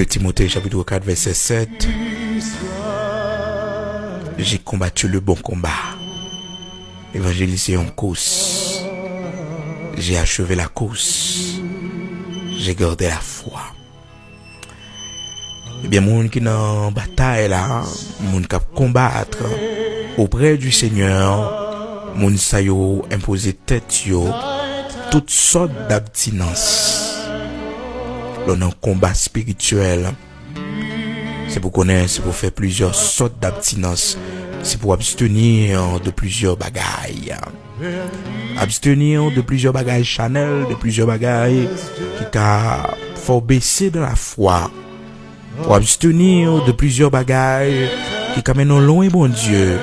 De Timothée chapitre 4 verset 7. J'ai combattu le bon combat. Évangélisé en course. J'ai achevé la course. J'ai gardé la foi. Eh bien, moun qui dans bataille là, moun qui combattre auprès du Seigneur, moun sa yo imposer tête yo toutes sortes d'abstinence. L'on en combat spirituel. C'est pour connaître, c'est pour faire plusieurs sortes d'abstinence. C'est pour abstenir de plusieurs bagailles. Abstenir de plusieurs bagailles Chanel, de plusieurs bagailles qui t'a faut baisser de la foi. Pour abstenir de plusieurs bagailles qui t'amènent loin bon Dieu.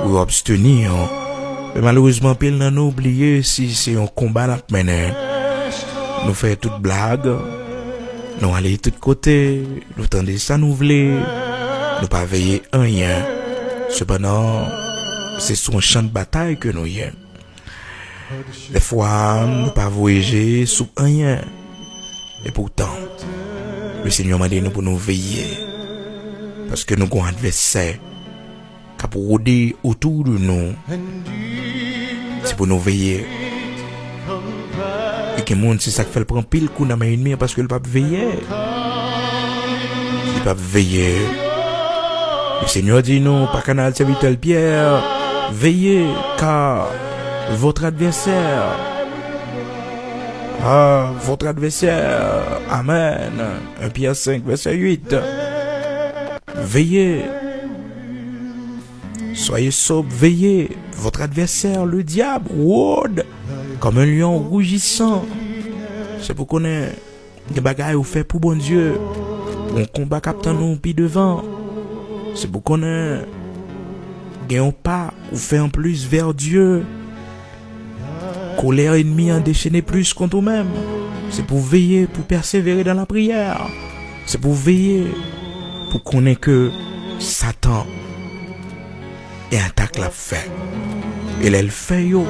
Pour abstenir. Mais malheureusement, pile n'a nous oublié si c'est un combat à mener. Nous faisons toute blague. Nous allons de tous côtés. Nous tendons ça nous voulons. Nous pas veiller rien. Cependant, c'est son champ de bataille que nous y sommes. Des fois, nous pas voyager sous rien. Et pourtant, le Seigneur m'a dit nous pour nous veiller. Parce que nous avons un adversaire qui a rôdé autour de nous. C'est pour nous veiller. Et que le monde, c'est ça qui fait le prendre pile coup dans ma ennemi parce que le pape veiller. Le pape veiller. Le Seigneur dit non, par canal serviteur Pierre, veillez, car votre adversaire, amen, 1 Pierre 5, verset 8, veillez, soyez sobre, veillez, votre adversaire, le diable, rôde, comme un lion rougissant. C'est pour qu'on ait des bagailles ou fait pour bon Dieu, on combat captain nous puis devant. C'est pour qu'on ait un pas ou fait en plus vers Dieu. Colère ennemie en déchaîner plus contre nous-mêmes. C'est pour veiller, pour persévérer dans la prière. C'est pour veiller, pour qu'on ait que Satan et attaque la fait. Et elle fait yo,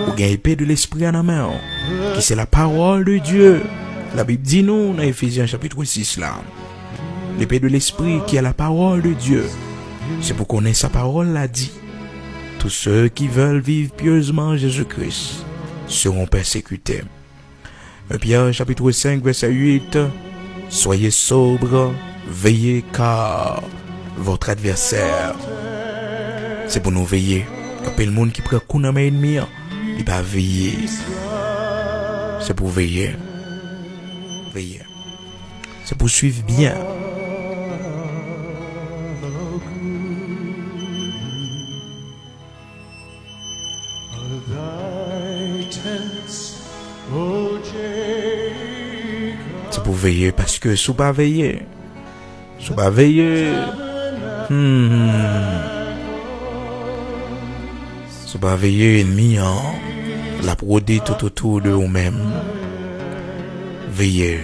ou gagne épée de l'esprit en la main, qui c'est la parole de Dieu. La Bible dit nous dans Ephésiens chapitre 6 là. L'épée de l'esprit qui est la parole de Dieu. C'est pour qu'on ait sa parole l'a dit. Tous ceux qui veulent vivre pieusement en Jésus-Christ seront persécutés. 1 Pierre chapitre 5 verset 8. Soyez sobres, veillez car votre adversaire. C'est pour nous veiller. Quand le monde qui prend coup dans mes ennemis, il va veiller. C'est pour veiller. Veiller. C'est pour suivre bien. C'est pour veiller parce que sous pas veiller. Sous pas veiller. Sous pas veiller ennemi la prodé tout autour de nous-mêmes. Veiller.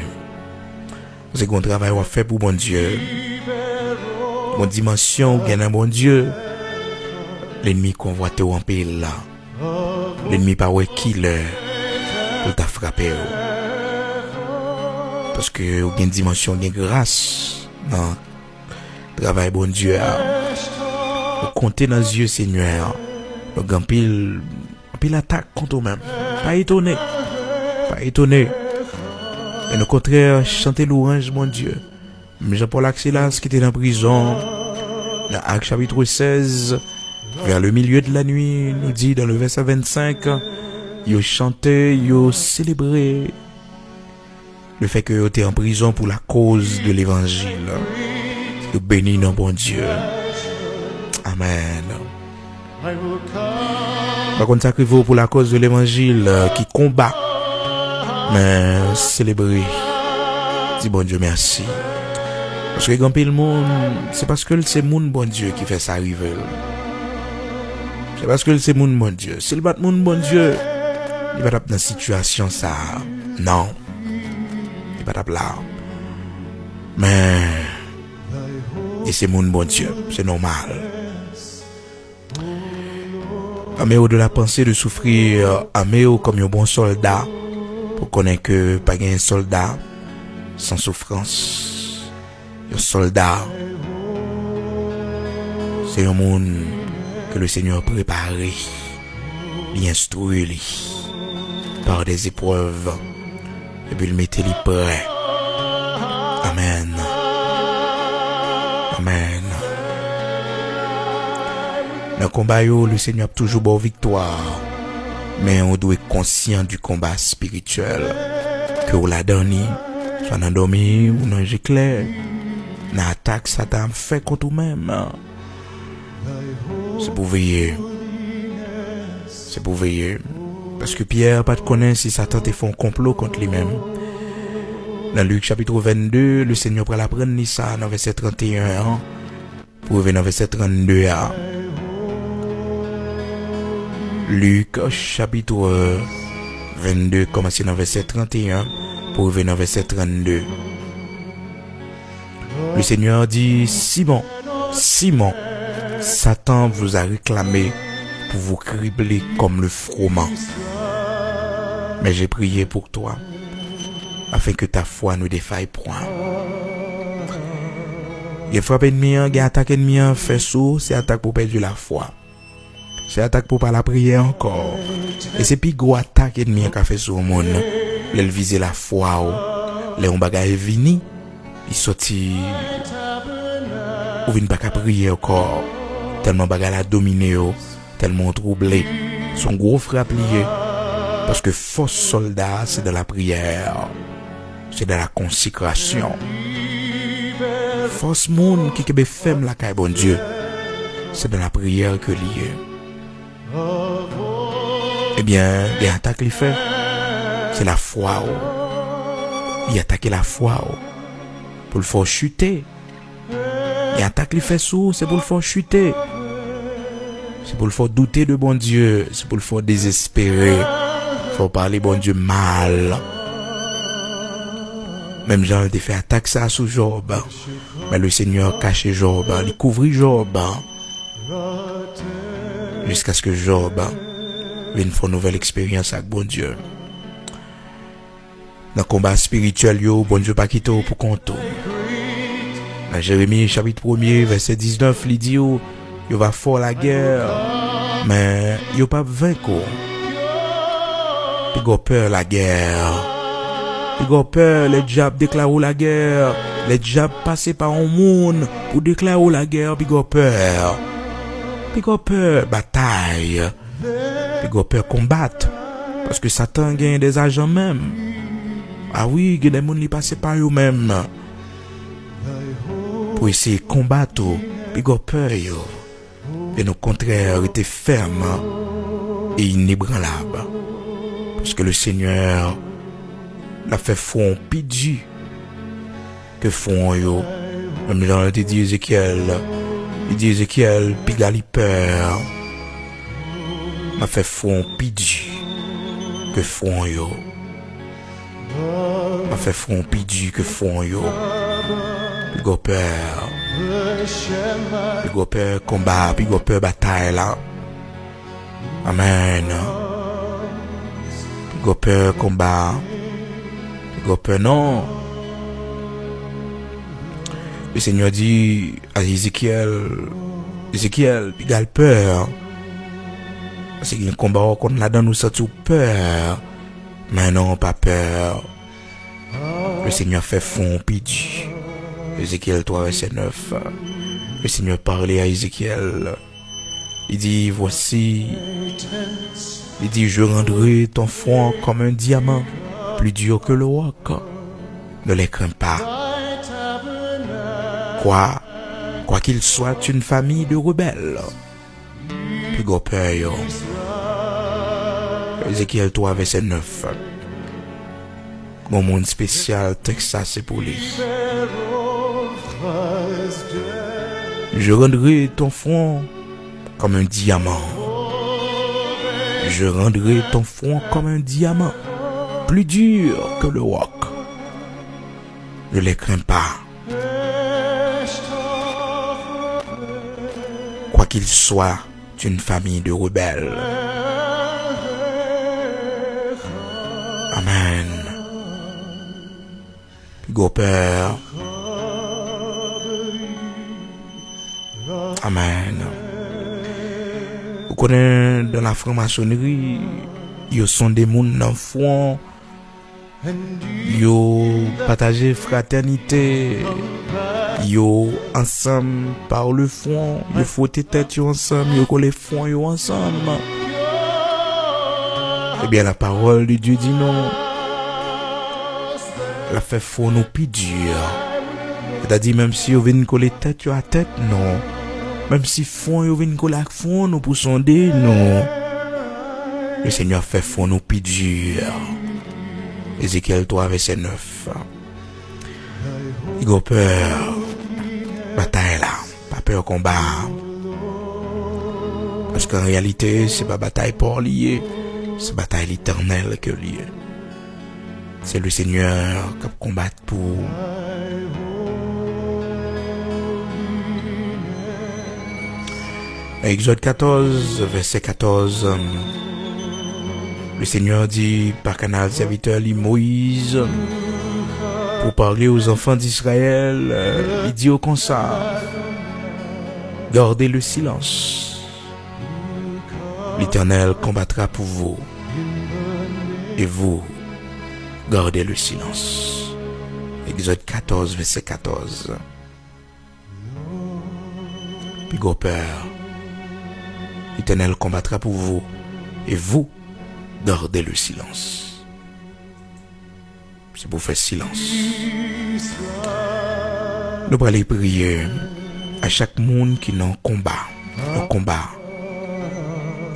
C'est qu'on travail on fait pour bon Dieu. Bonne dimension gagne un bon Dieu. L'ennemi convoite en pile là. L'ennemi pas ouais killer pour t'a frapper. Parce que aucune dimension de grâce dans travail bon Dieu. Comptez dans les yeux Seigneur. Donc en pile attaque contre nous-mêmes. Pas étonné. Et au contraire, chanter louange mon Dieu. Jean-Paul Axilas qui était dans la prison, dans Actes chapitre 16, vers le milieu de la nuit, nous dit dans le verset 25, il chantait, il célébrait le fait que était en prison pour la cause de l'évangile. Il bénit notre bon Dieu. Amen. Par contre, sacrifiez pour la cause de l'évangile qui combat. Mais célébrer. Dis bon Dieu merci. Parce que quand le monde, c'est parce que c'est mon bon Dieu qui fait ça arriver. C'est parce que c'est mon bon Dieu. C'est le mon bon Dieu. Il va taper dans la situation ça. Non. Il va taper là. Mais et c'est mon bon Dieu. C'est normal. Améo de la pensée de souffrir. Améo comme un bon soldat. Pour connaître que pas un soldat sans souffrance. Un soldat, c'est un monde que le Seigneur a préparé, il instruit par des épreuves, et puis il mettait les prêts. Amen. Amen. Dans le combat, le Seigneur a toujours bonne victoire. Mais on doit être conscient du combat spirituel. Que vous la donné, soit dans dormi ou dans clair. Dans l'attaque, Satan fait contre vous-même. C'est pour veiller. C'est pour veiller. Parce que Pierre pas de connaître si Satan te fait un complot contre lui-même. Dans Luc chapitre 22, le Seigneur prend la prendre ça dans verset 31 pour revenir dans verset 32. Luc chapitre 22, commencé dans verset 31 pour revenir dans verset 32. Le Seigneur dit, Simon, Simon, Satan vous a réclamé pour vous cribler comme le froment. Mais j'ai prié pour toi, afin que ta foi ne défaille point. Il frappe ennemi, il attaque ennemi, fait sous, c'est attaque pour perdre la foi. C'est attaque pour pas la prière encore. Et c'est plus gros attaque ennemi qu'a fait sur le monde. Il vise la foi, les on bagaille vini, il sorti ou vient pas qu'à prier encore. Tellement bagaille a dominé, tellement troublé. Son gros frappe lié. Parce que faux soldat, c'est de la prière. C'est de la consécration. Fausse monde qui est femme la caille bon Dieu. C'est de la prière que lié. Eh bien, les attaques qu'il fait, c'est la foi. Il attaque la foi pour le faire chuter. Les attaques qu'il fait sous, c'est pour le faire chuter. C'est pour le faire douter de bon Dieu. C'est pour le faire désespérer. Faut parler bon Dieu mal. Même Jean a fait attaque ça sous Job. Mais le Seigneur cachait Job. Il couvrit Job. Jusqu'à ce que Job vienne faire une nouvelle expérience avec bon Dieu. Dans le combat spirituel, bon Dieu pas quitté pour compte. Dans Jérémie chapitre 1er, verset 19, il dit il va faire la guerre, mais il pas vaincre. Il a peur la guerre. Il a peur les diables déclarent la guerre. Les diables passent par un monde pour déclarer la guerre. Il a peur. Il a peur bataille. Il a peur combattre. Parce que Satan gagne des agents même. Ah oui, il y a des gens qui passent par eux-mêmes. Pour essayer de combattre. Il a peur. Et au contraire, il était ferme et inébranlable. Parce que le Seigneur l'a fait fond pidi que fond yo. Même Jean te dit Ézéchiel. Il dit Ézéchiel, pigali peur. L'a fait fond pidi que fond yo. L'a fait fond pidi que fond yo. Pigo peur. Pigo peur combat, pigo peur bataille là. Amen. Pigo peur combat. Pigo peur non. Le Seigneur dit à Ézéchiel, Ézéchiel, pigal peur. Parce qu'il y a un combat qu'on a dans nous senti peur. Mais non, pas peur. Le Seigneur fait fond pidi. Ézéchiel 3, verset 9. Le Seigneur parlait à Ézéchiel. Il dit, voici. Il dit, je rendrai ton front comme un diamant, plus dur que le roc. Ne les crains pas. Quoi qu'il soit une famille de rebelles. Plus gros peur. Ézéchiel 3, verset 9. Mon monde spécial, Texas, c'est pour lui. Je rendrai ton front comme un diamant. Je rendrai ton front comme un diamant, plus dur que le roc. Ne les crains pas. Quoi qu'il soit d'une famille de rebelles. Amen. Go Père. Amen. Vous connaissez dans la franc-maçonnerie, ils sont des mondes dans le front. Yo partager fraternité. Yo ensemble par le front. Yo frotter tête yo ensemble. Yo coller front yo ensemble. Eh bien la parole de Dieu dit non. La fait fort nous plus dur. C'est-à-dire même si yo vient coller tête yo à tête non. Même si front yo vient coller front nous pour sonder non. Le Seigneur fait fort nous plus dur. Ézéchiel 3, verset 9. Il a peur. Bataille là. Pas peur combat. Parce qu'en réalité, c'est pas bataille pour lier. C'est bataille l'éternel que lié. C'est le Seigneur qui combat pour. Exode 14, verset 14. Le Seigneur dit par canal serviteur Moïse pour parler aux enfants d'Israël. Il dit au comme ça: gardez le silence. L'Éternel combattra pour vous et vous gardez le silence. Exode 14, verset 14. Puis go peur. L'Éternel combattra pour vous et vous gardez le silence. C'est pour faire silence. Nous allons aller prier à chaque monde qui est en combat. Le combat.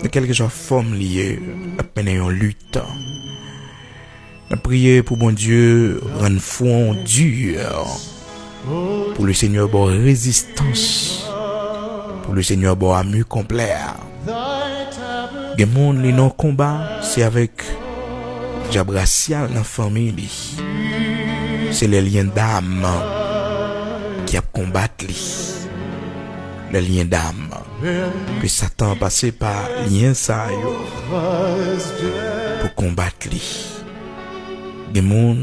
De quelque chose forme liée à peine en lutte. Nous prier pour bon Dieu rendre front dur. Pour le Seigneur bon résistance. Pour le Seigneur bon amour complet. Les gens qui sont en combat, c'est avec diable racial dans la famille. C'est les liens d'âme qui a combattu. Les liens d'âme. Que Satan passé par lien ça pour combattre. Les gens,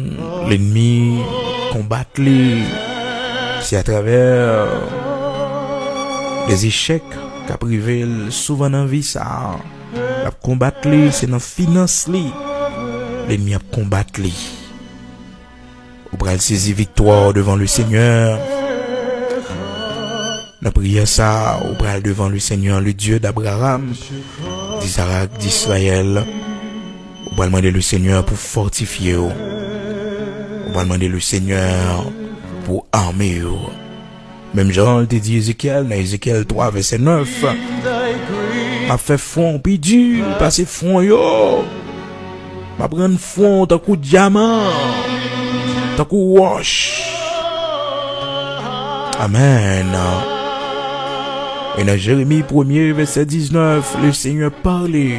l'ennemi combattre. C'est à travers les échecs qu'a privé souvent dans la vie ça. La combattre c'est dans finance li. L'ennemi a combattre li. Ou pral saisir victoire devant le Seigneur. La prière ça, ou pral devant le Seigneur, le Dieu d'Abraham, d'Isaac, d'Israël. Ou pral demander le Seigneur pour fortifier. Ou pral demander le Seigneur pour armer. Même Jean te dit Ézéchiel, dans Ézéchiel 3, verset 9. A fait front puis dur, passer front yo. Ma prendre front tant coup diamant, tant coup wash. Amen. Et dans Jérémie 1er, verset 19, le Seigneur parlait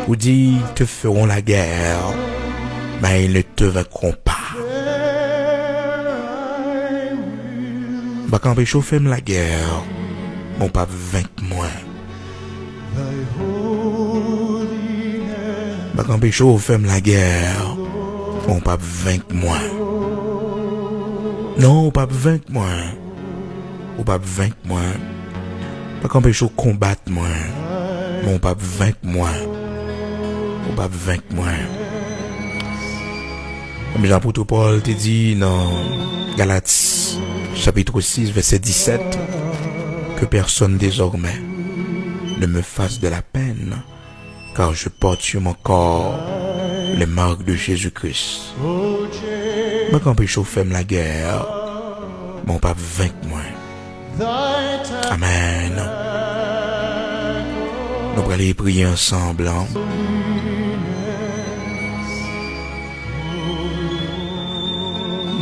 pour dire te feront la guerre, mais ils ne te vaincront pas. Bah quand je chauffe la guerre, mon pas vaincre moi. Bah quand je chauffe la guerre, mon pas vaincre moi. Non, pas vaincre moi. Ou pas vaincre moi. Bah quand je combattre moi, mon pas vaincre moi. Ou pas vaincre moi. Comme Jean-Apôtre Paul te dit dans Galates chapitre 6 verset 17 que personne désormais ne me fasse de la peine car je porte sur mon corps les marques de Jésus-Christ. Mais quand je chauffe la guerre, mon pape vaincre moi. Amen. Nous allons aller prier ensemble. Hein?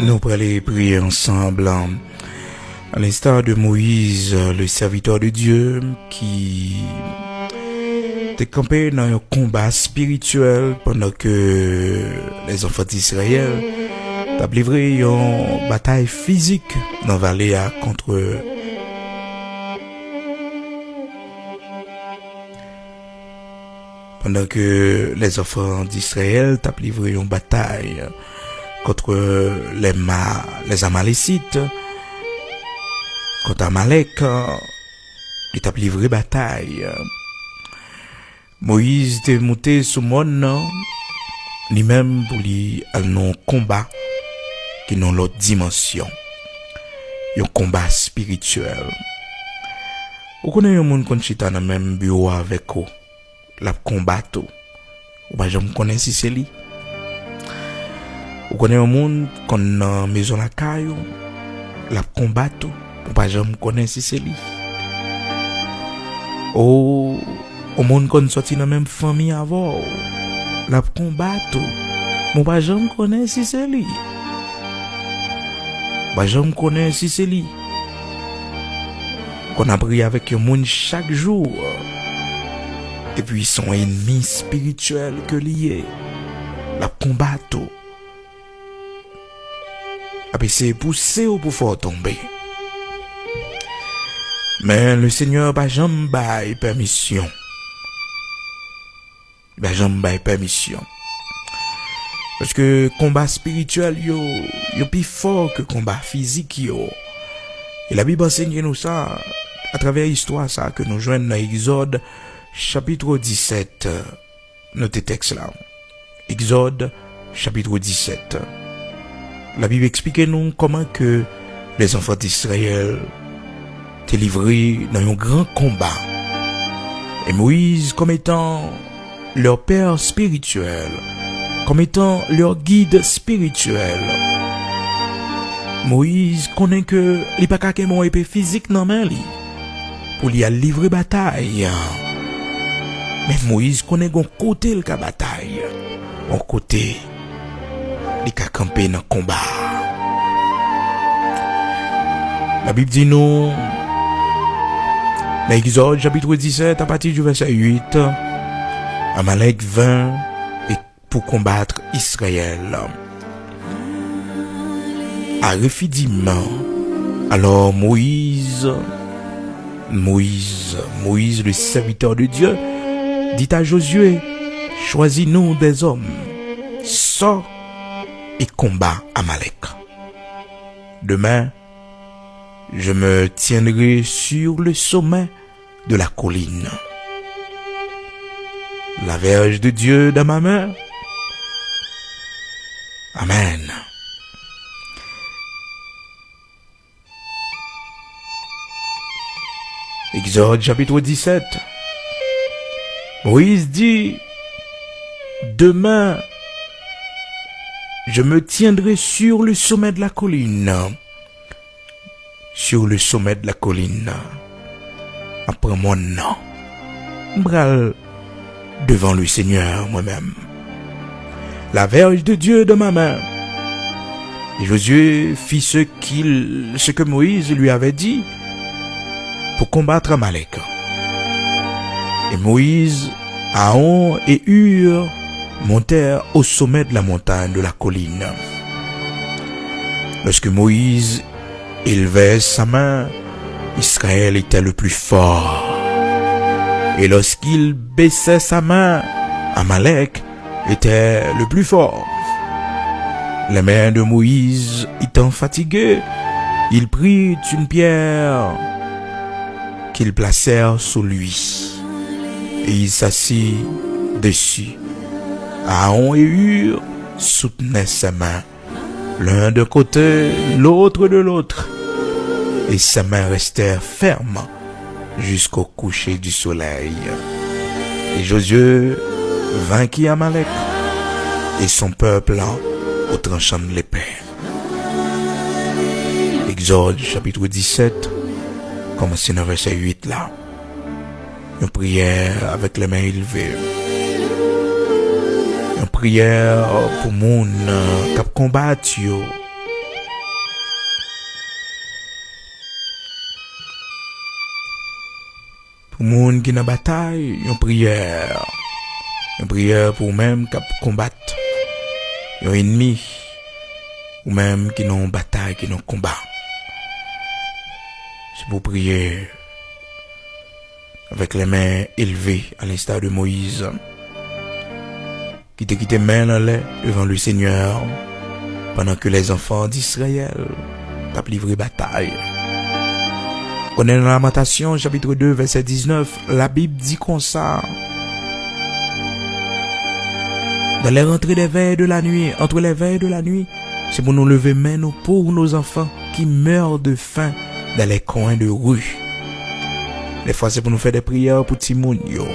Nous allons aller prier ensemble. Hein? À l'instar de Moïse, le serviteur de Dieu, qui était campé dans un combat spirituel pendant que les enfants d'Israël ont livré une bataille physique dans la vallée contre pendant que les enfants d'Israël ont livré une bataille contre les Amalécites, contre Amalek, il t'a livré bataille. Moïse était monté sous mon lui-même pour lui aller dans combat qui dans l'autre dimension. Un combat spirituel. Vous connaissez un monde qui chita dans même bureau avec vous, la combat tout. Ou pas je me connais si c'est lui. Vous connaissez un monde qui dans maison la caillou, la combat tout. Ou pas je me connais si c'est lui. Oh, au monde qui sorti dans même famille avant, la combat tout. Ou pas je me connais si c'est lui. Bah, je me connais si c'est lui. Qu'on a prié avec un monde chaque jour. Et puis son ennemi spirituel que lié. La combattre. Et puis c'est poussé ou pour faire tomber. Mais le Seigneur bah jamais bail permission. Bah jamais bail permission. Parce que combat spirituel yo plus fort que combat physique yo. Et la Bible enseigne nous ça à travers l'histoire ça que nous joignons dans Exode chapitre 17. Notez texte là. Exode chapitre 17. La Bible explique nous comment que les enfants d'Israël étaient livrés dans un grand combat. Et Moïse comme étant leur père spirituel, comme étant leur guide spirituel. Moïse connaît que il pas qu'à mon épée physique non mais li pour lui livrer bataille. Mais Moïse connaît gon côté le bataille. Un côté il a campé dans combat. La Bible dit nous dans Exode chapitre 17 à partir du verset 8, Amalek vint pour combattre Israël. À Rephidim, alors Moïse, le serviteur de Dieu, dit à Josué, choisis-nous des hommes, sors et combat Amalek. Demain, je me tiendrai sur le sommet de la colline. La verge de Dieu dans ma main. Amen. Exode chapitre 17. Moïse dit, demain, je me tiendrai sur le sommet de la colline. Sur le sommet de la colline. Après mon nom. Bral devant le Seigneur moi-même. La verge de Dieu de ma main. Et Josué fit ce que Moïse lui avait dit pour combattre Amalek. Et Moïse, Aaron et Hur montèrent au sommet de la montagne de la colline. Lorsque Moïse élevait sa main, Israël était le plus fort. Et lorsqu'il baissait sa main, Amalek était le plus fort. Les mains de Moïse étant fatiguées, il prit une pierre qu'ils placèrent sous lui. Et il s'assit dessus. Aaron et Hur soutenaient ses mains, l'un de côté, l'autre de l'autre. Et ses mains restèrent fermes jusqu'au coucher du soleil. Et Josué vainquit Amalek et son peuple au tranchant de l'épée. Exode chapitre 17, commencez dans verset 8 là. Une prière avec les mains élevées. Une prière pour moun qui combattent yo. Pour moun qui dans bataille, une prière. Une prière pour même qui combattent un ennemi ou même qui n'ont bataille, qui n'ont combat. C'est pour prier avec les mains élevées à l'instar de Moïse qui te quitté main dans l'air devant le Seigneur pendant que les enfants d'Israël t'ont livré bataille. On est dans Lamentation, chapitre 2, verset 19. La Bible dit comme ça. Dans les rentrées des veilles de la nuit, entre les veilles de la nuit, c'est pour nous lever main pour nos enfants qui meurent de faim dans les coins de rue. Des fois, c'est pour nous faire des prières pour Timoun, yo.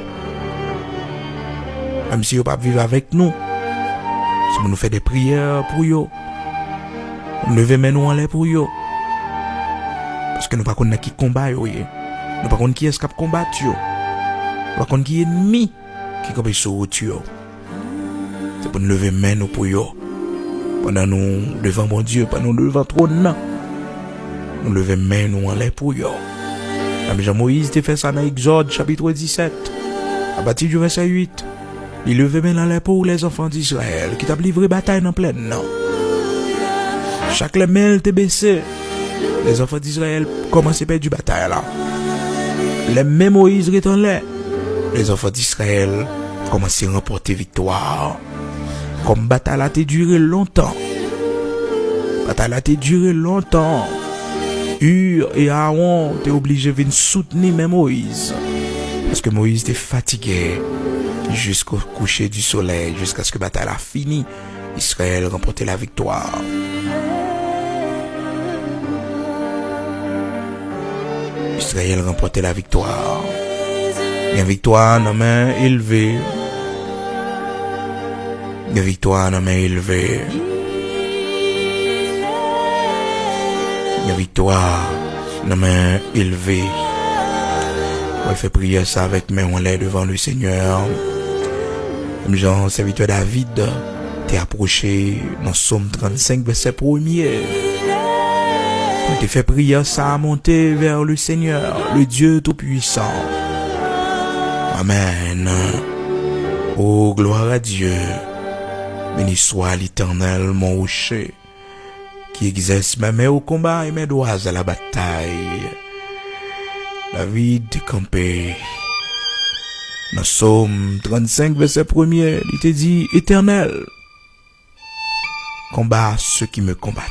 Même si yo pas vivre avec nous, c'est pour nous faire des prières pour yo. Lever main nous en l'air pour yo. Parce que nous pas connaître qui combat yo. Nous pas connaître qui est cap combattre yo. Nous pas connaître qui est ennemi qui campe sur route yo. C'est pour nous lever main nous pour yo. Pendant nous devant mon Dieu, pendant nous devant trône. Nous lever main nous en l'air pour yo. Jean-Moïse te fait ça dans Exode chapitre 17. À partir du verset 8. Il levait main en l'air pour les enfants d'Israël qui t'a livré bataille dans pleine non. Chaque les mains te baissé. Les enfants d'Israël commençaient à perdre du bataille là. Les mains Moïse retournaient. Les enfants d'Israël commençaient à remporter victoire. Comme bataille a duré longtemps. Bataille a duré longtemps. Hur et Aaron étaient obligés de venir soutenir même Moïse. Parce que Moïse était fatigué jusqu'au coucher du soleil, jusqu'à ce que la bataille a fini. Israël remportait la victoire. Israël remportait la victoire. Une victoire dans main élevée. Une victoire dans main élevée. Une victoire dans main élevée. On fait prier ça avec main en l'air devant le Seigneur. Comme Jean, serviteur David, t'es approché dans Psaume 35, verset 1er. On te fait prier ça à monter vers le Seigneur, le Dieu Tout-Puissant. Amen. Oh, gloire à Dieu. Béni soit l'Éternel, mon rocher, qui exerce ma main au combat et mes doigts à la bataille. David campé. Dans Psaume 35, verset 1er, il te dit, Éternel, combat ceux qui me combattent.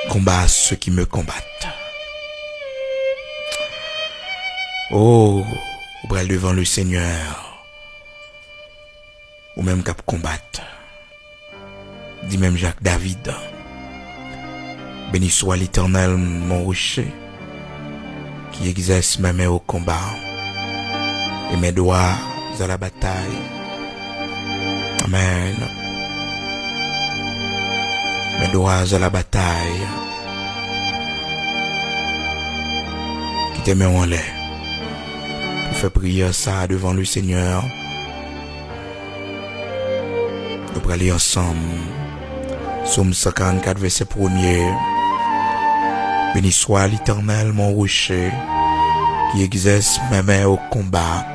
Combat ceux qui me combattent. Oh, au bras devant le Seigneur, ou même cap combattre. Dit même Jacques David, béni soit l'Éternel, mon rocher, qui exerce ma main au combat et mes doigts à la bataille. Amen. Mes doigts à la bataille. Qui te met en l'air. Pour faire prier ça devant le Seigneur. Nous allons aller ensemble. Psaume 54, verset 1er. Béni soit l'Éternel, mon rocher, qui exerce mes mains au combat,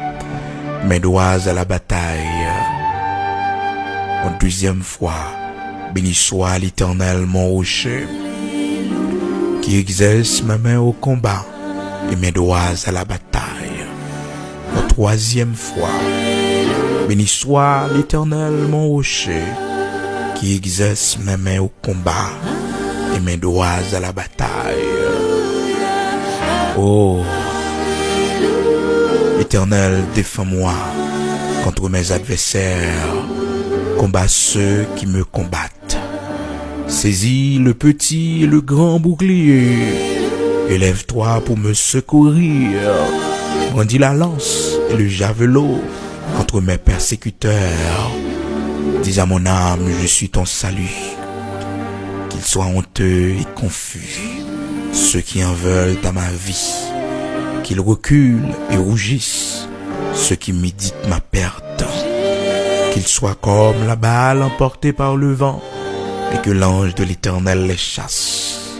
mes doigts à la bataille. En deuxième fois, béni soit l'Éternel, mon rocher, qui exerce mes mains au combat et mes doigts à la bataille. En troisième fois, béni soit l'Éternel, mon rocher, qui exerce mes mains au combat et mes doigts à la bataille. Oh, Éternel, défends-moi contre mes adversaires, combat ceux qui me combattent. Saisis le petit et le grand bouclier, élève-toi pour me secourir. Brandis la lance et le javelot contre mes persécuteurs. Dis à mon âme, je suis ton salut. Qu'ils soient honteux et confus, ceux qui en veulent à ma vie. Qu'ils reculent et rougissent, ceux qui méditent ma perte. Qu'ils soient comme la balle emportée par le vent, et que l'ange de l'Éternel les chasse.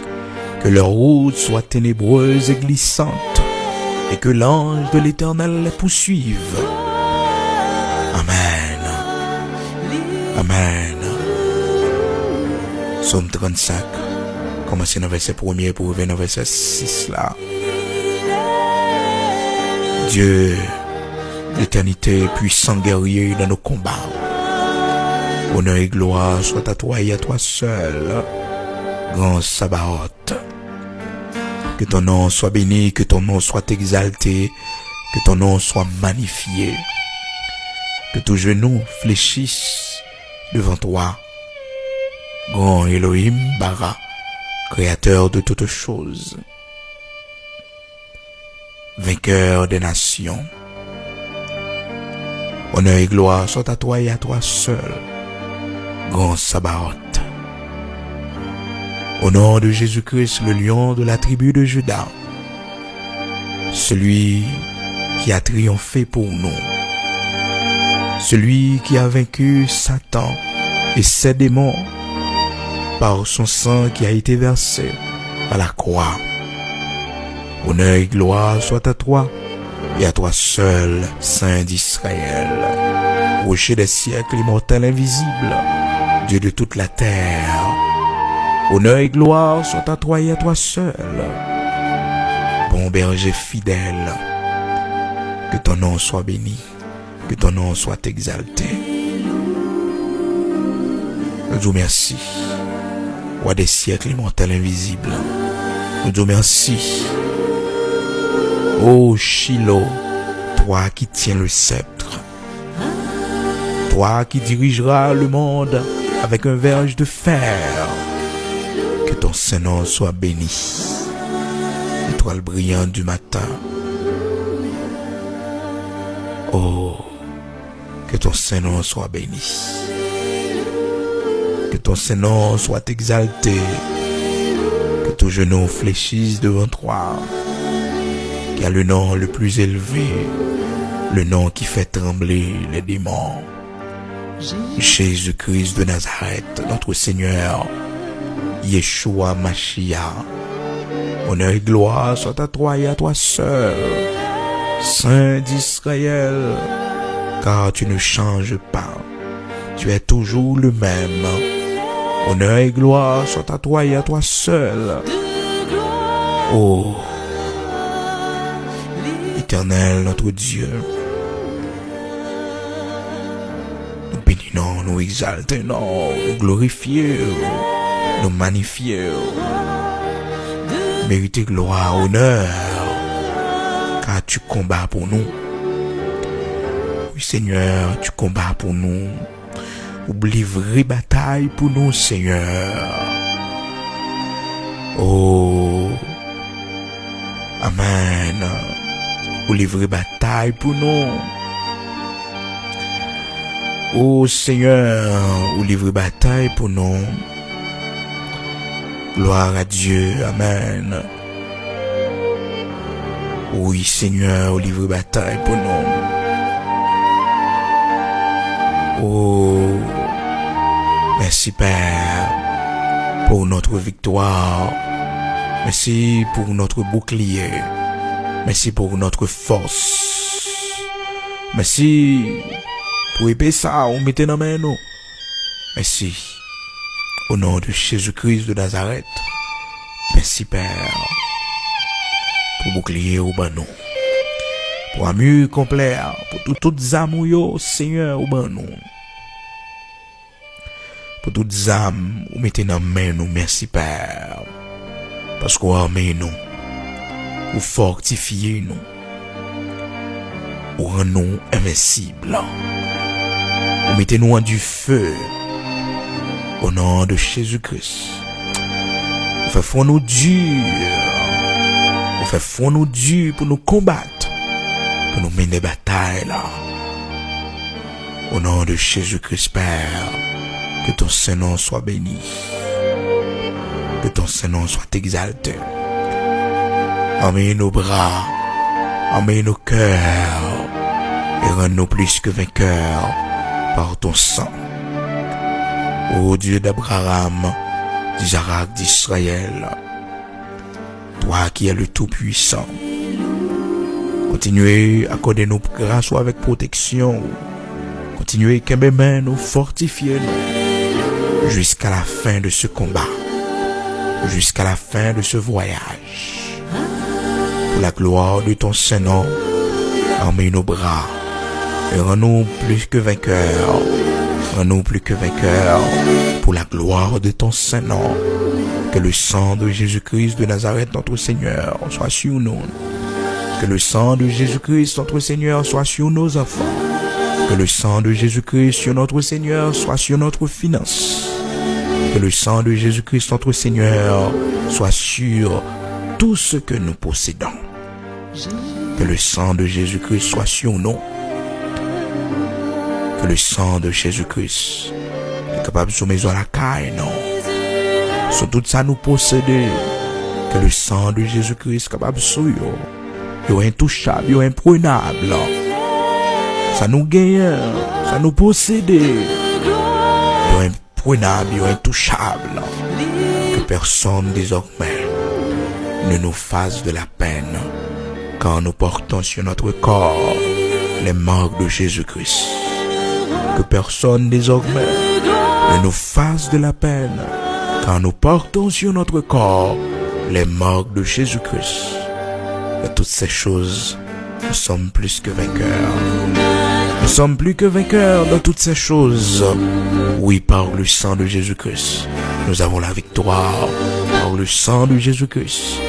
Que leur route soit ténébreuse et glissante, et que l'ange de l'Éternel les poursuive. Amen. Amen. Psaume 35. Commencez dans le verset 1er pour revenir dans le verset 6 là. Dieu, l'éternité, puissant guerrier dans nos combats. Honneur et gloire soit à toi et à toi seul, grand Sabaoth. Que ton nom soit béni, que ton nom soit exalté, que ton nom soit magnifié. Que tous genoux fléchissent devant toi, grand Elohim Bara, créateur de toutes choses, vainqueur des nations. Honneur et gloire soit à toi et à toi seul, grand Sabaoth. Au nom de Jésus-Christ, le lion de la tribu de Juda, celui qui a triomphé pour nous, celui qui a vaincu Satan et ses démons par son sang qui a été versé à la croix. Honneur et gloire soit à toi et à toi seul, Saint d'Israël, rocher des siècles, immortel, invisible, Dieu de toute la terre. Honneur et gloire soit à toi et à toi seul, bon berger fidèle. Que ton nom soit béni, que ton nom soit exalté. Nous disons merci, roi des siècles, immortel, invisible. Nous disons merci. Ô Shiloh, toi qui tiens le sceptre, toi qui dirigeras le monde avec un verge de fer, que ton Saint-Nom soit béni. Étoile brillante du matin, oh, que ton Saint-Nom soit béni. Que ton Saint-Nom soit exalté. Que ton genou fléchisse devant toi. Qui a le nom le plus élevé, le nom qui fait trembler les démons. Jésus-Christ de Nazareth, notre Seigneur, Yeshua Mashiach. Honneur et gloire soit à toi et à toi seul, Saint d'Israël, car tu ne changes pas, tu es toujours le même. Honneur et gloire soit à toi et à toi seul. Oh, Éternel, notre Dieu, nous bénissons, nous exaltons, nous glorifions, nous magnifions. Mérite gloire, honneur, car tu combats pour nous. Oui, Seigneur, tu combats pour nous. Oublie vraie bataille pour nous, Seigneur. Oh, Amen. Ou livrer bataille pour nous. Oh Seigneur, ou livrer bataille pour nous. Gloire à Dieu, Amen. Oui Seigneur, ou livrer bataille pour nous. Oh, merci Père pour notre victoire. Merci pour notre bouclier. Merci pour notre force. Merci pour épée ça, on mettait dans main nous. Merci. Au nom de Jésus-Christ de Nazareth. Merci Père. Pour bouclier au banon. Pour armure complet. Pour toutes âmes yo, Seigneur au banon. Pour toutes âmes, on mettait dans main nous. Merci Père. Parce qu'on armé nous. Ou fortifier nous, ou rend nous invincibles, ou mettez-nous en du feu, au nom de Jésus-Christ. Ou fait fond nous dur, ou fait fond nous dur pour nous combattre, pour nous mener des batailles là. Au nom de Jésus-Christ, Père, que ton Saint-Nom soit béni, que ton Saint-Nom soit exalté. Emmène nos bras, emmène nos cœurs, et rends-nous plus que vainqueurs par ton sang. Ô Dieu d'Abraham, d'Isaac, d'Israël, toi qui es le Tout-Puissant, continuez à accorder nos grâces avec protection, continuez à nous fortifier jusqu'à la fin de ce combat, jusqu'à la fin de ce voyage. Pour la gloire de ton Saint-Nom, emmène nos bras et rends-nous plus que vainqueurs Rends-nous plus que vainqueurs pour la gloire de ton saint nom. Que le sang de Jésus-Christ de Nazareth, notre Seigneur, soit sur nous. Que le sang de Jésus-Christ, notre Seigneur, soit sur nos enfants. Que le sang de Jésus-Christ sur notre Seigneur soit sur notre finance. Que le sang de Jésus-Christ, notre Seigneur, soit sur tout ce que nous possédons. Que le sang de Jésus-Christ soit sur nous. Que le sang de Jésus-Christ est capable de soumettre à la caille, non. Sur tout ça nous posséder. Que le sang de Jésus-Christ est capable de souiller. Il est intouchable, il est imprenable. Ça nous gagne, ça nous possède. Il est imprenable, il est intouchable. Que personne désormais ne nous fasse de la peine quand nous portons sur notre corps les marques de Jésus-Christ. Que personne désormais ne nous fasse de la peine quand nous portons sur notre corps les marques de Jésus-Christ. De toutes ces choses, nous sommes plus que vainqueurs. Nous sommes plus que vainqueurs dans toutes ces choses. Oui, par le sang de Jésus-Christ, nous avons la victoire. Par le sang de Jésus-Christ,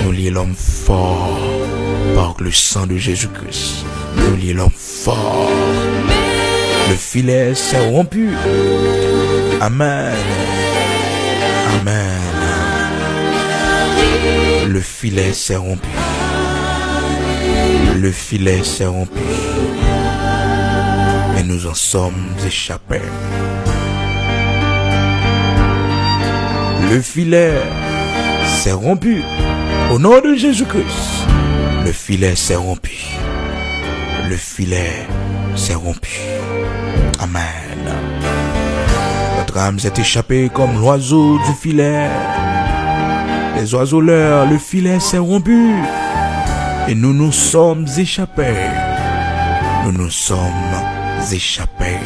nous lions l'homme fort. Par le sang de Jésus-Christ, nous lions l'homme fort. Le filet s'est rompu. Amen. Amen. Le filet s'est rompu. Le filet s'est rompu. Et nous en sommes échappés. Le filet s'est rompu. Au nom de Jésus-Christ. Le filet s'est rompu. Le filet s'est rompu. Amen. Notre âme s'est échappée comme l'oiseau du filet. Les oiseaux leur, le filet s'est rompu. Et nous nous sommes échappés. Nous nous sommes échappés.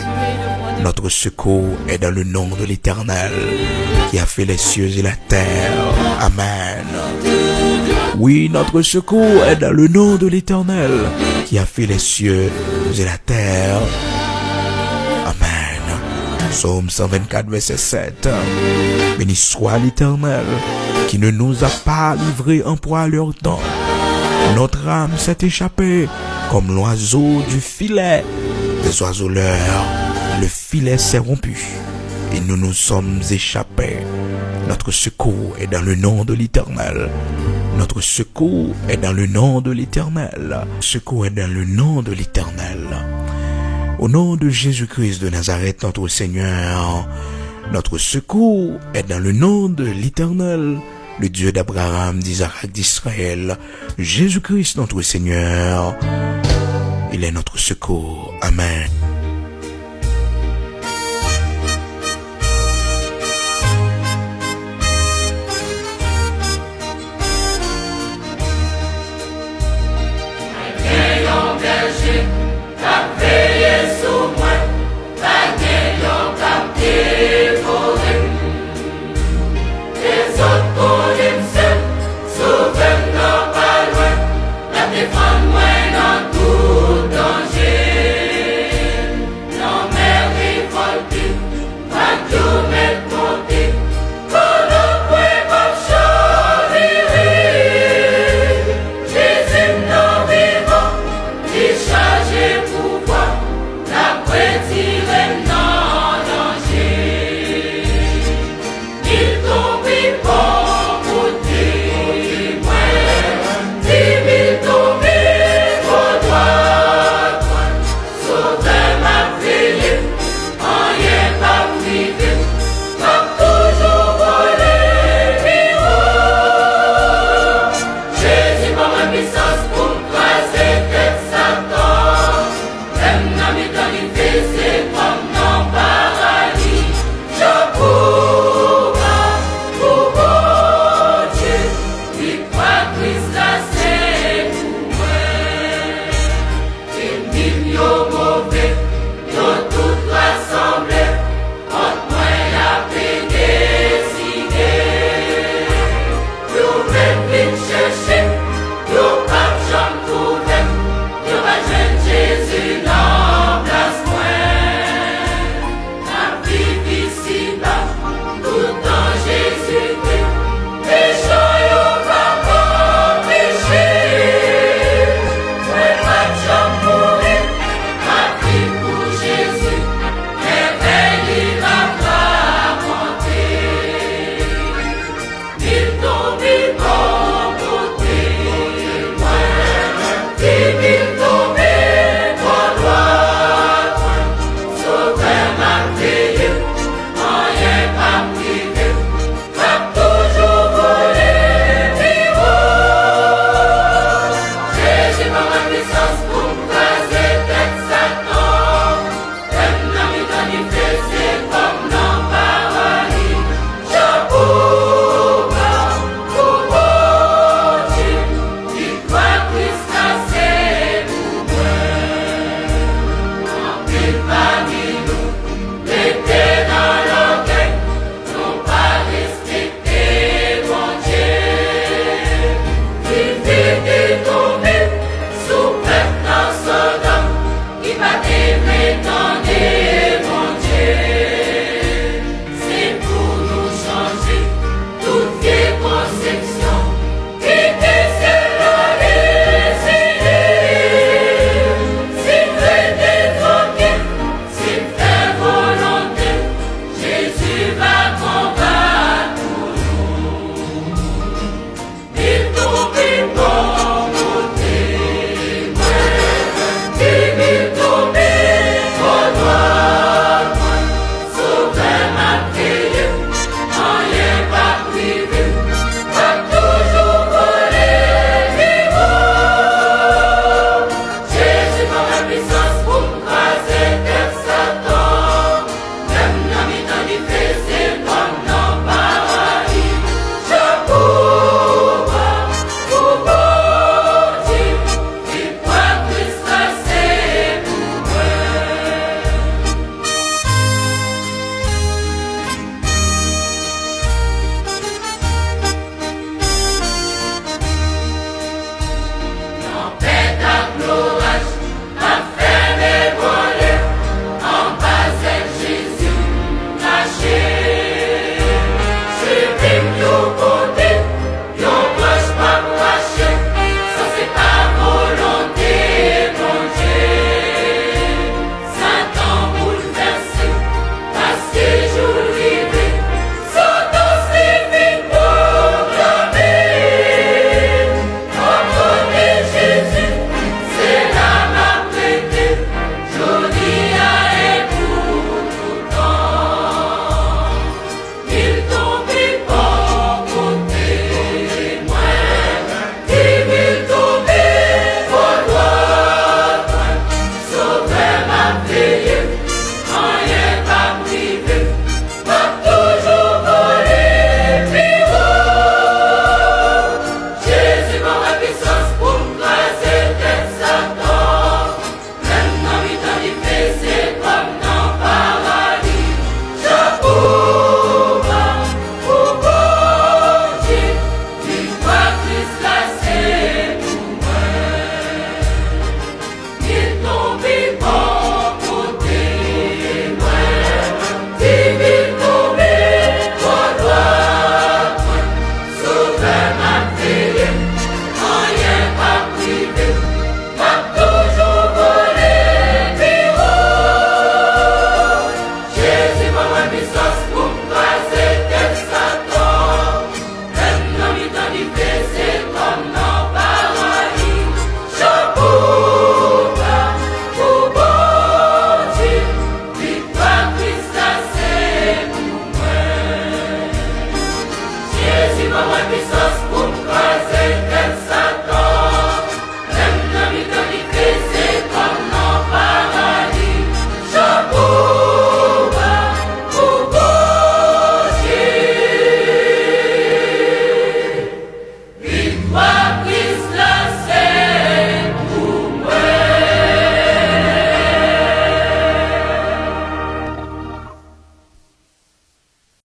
Notre secours est dans le nom de l'Éternel qui a fait les cieux et la terre. Amen. Oui, notre secours est dans le nom de l'Éternel qui a fait les cieux et la terre. Amen. Psaume 124, verset 7. Béni soit l'Éternel qui ne nous a pas livrés en proie à leur temps. Notre âme s'est échappée comme l'oiseau du filet. Les oiseaux leur, le filet s'est rompu et nous nous sommes échappés. Notre secours est dans le nom de l'Éternel. Notre secours est dans le nom de l'Éternel. Secours est dans le nom de l'Éternel. Au nom de Jésus-Christ de Nazareth, notre Seigneur, notre secours est dans le nom de l'Éternel, le Dieu d'Abraham, d'Isaac, d'Israël. Jésus-Christ, notre Seigneur, il est notre secours. Amen.